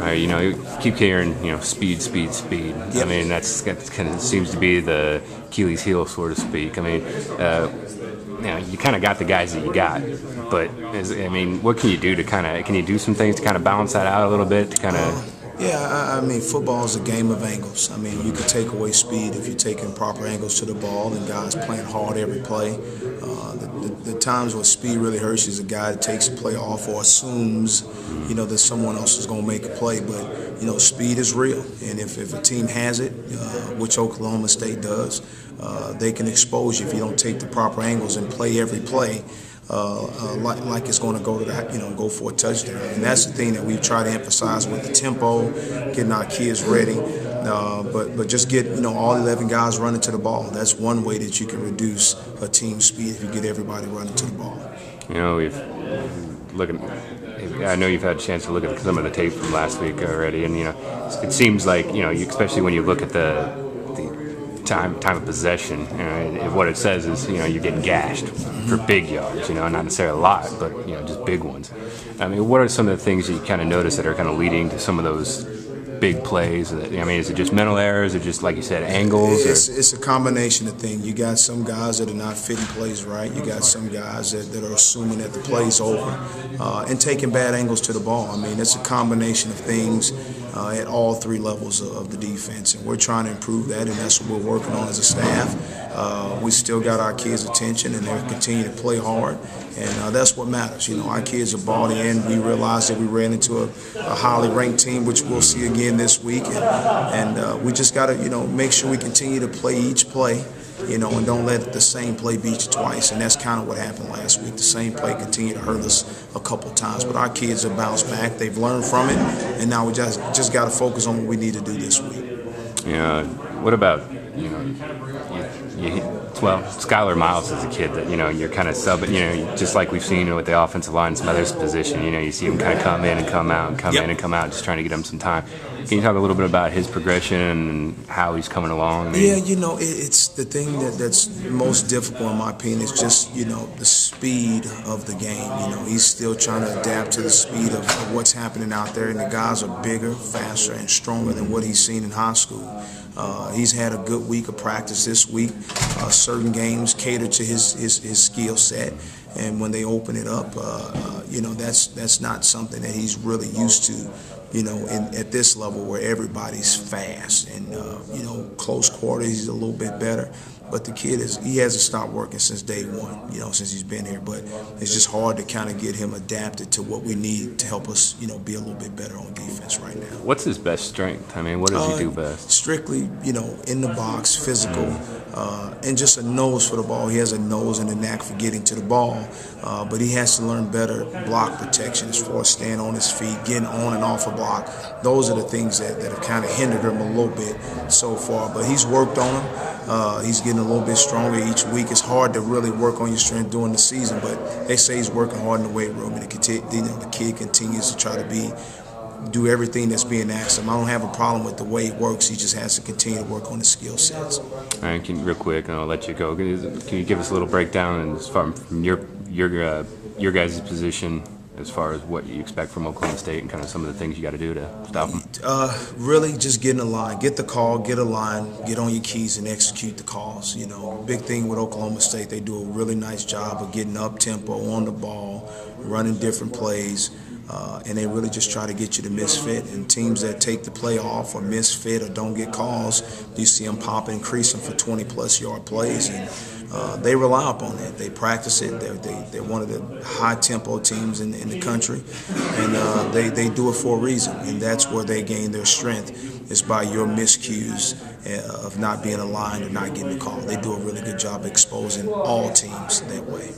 You keep hearing, speed, speed, speed. Yep. I mean, that kind of seems to be the Achilles heel, so to speak. I mean, you kind of got the guys that you got, but what can you do to can you do some things to kind of balance that out a little bit to kind of? Yeah, I mean, football is a game of angles. I mean, you can take away speed if you're taking proper angles to the ball and guys playing hard every play. The times where speed really hurts you is a guy that takes a play off or assumes, that someone else is going to make a play. But, speed is real. And if a team has it, which Oklahoma State does, they can expose you if you don't take the proper angles and play every play. Like it's going to go to go for a touchdown, and that's the thing that we try to emphasize with the tempo, getting our kids ready, but just get all 11 guys running to the ball. That's one way that you can reduce a team's speed if you get everybody running to the ball. I know you've had a chance to look at some of the tape from last week already, and it seems like especially when you look at the time of possession, what it says is you're getting gashed for big yards, not necessarily a lot, but just big ones. I mean, what are some of the things that you kind of notice that are kind of leading to some of those big plays? Is it just mental errors, or just like you said, angles? It's a combination of things. You got some guys that are not fitting plays right. You got some guys that are assuming that the play's over and taking bad angles to the ball. I mean, it's a combination of things at all three levels of the defense, and we're trying to improve that, and that's what we're working on as a staff. We still got our kids' attention, and they're continuing to play hard, and that's what matters. Our kids are bought in. We realized that we ran into a highly ranked team, which we'll see again this week, and we just got to make sure we continue to play each play, and don't let the same play beat you twice. And that's kind of what happened last week. The same play continued to hurt us a couple times, but our kids have bounced back. They've learned from it, and now we just got to focus on what we need to do this week. What about Skylar Miles is a kid that you're kind of subbing. Just like we've seen with the offensive line, some others' position. You see him kind of come in and come out, and come in and come out, just trying to get him some time. Can you talk a little bit about his progression and how he's coming along? It's the thing that's most difficult in my opinion is just the speed of the game. He's still trying to adapt to the speed of what's happening out there, and the guys are bigger, faster, and stronger than what he's seen in high school. He's had a good week of practice this week. Certain games cater to his skill set, and when they open it up, that's not something that he's really used to. At this level where everybody's fast and close quarters, he's a little bit better. But the kid he hasn't stopped working since day one, since he's been here. But it's just hard to kind of get him adapted to what we need to help us, be a little bit better on defense right now. What's his best strength? I mean, what does he do best? Strictly, in the box, physical, and just a nose for the ball. He has a nose and a knack for getting to the ball, but he has to learn better block protection as far as staying on his feet, getting on and off a block. Those are the things that have kind of hindered him a little bit so far. But he's worked on them. He's getting a little bit stronger each week. It's hard to really work on your strength during the season, but they say he's working hard in the weight room, and the kid continues to try to do everything that's being asked of him. I don't have a problem with the way it works. He just has to continue to work on his skill sets. All right, real quick, and I'll let you go. Can you give us a little breakdown as far from your guys' position as far as what you expect from Oklahoma State and kind of some of the things you got to do to stop them? Really just get in the line, get the call, get a line, get on your keys and execute the calls. Big thing with Oklahoma State, they do a really nice job of getting up tempo on the ball, running different plays. And they really just try to get you to misfit. And teams that take the play off or misfit or don't get calls, you see them pop and crease them for 20-plus yard plays. And they rely upon that. They practice it. They're one of the high-tempo teams in the country. And they do it for a reason. And that's where they gain their strength, is by your miscues of not being aligned or not getting the call. They do a really good job exposing all teams that way.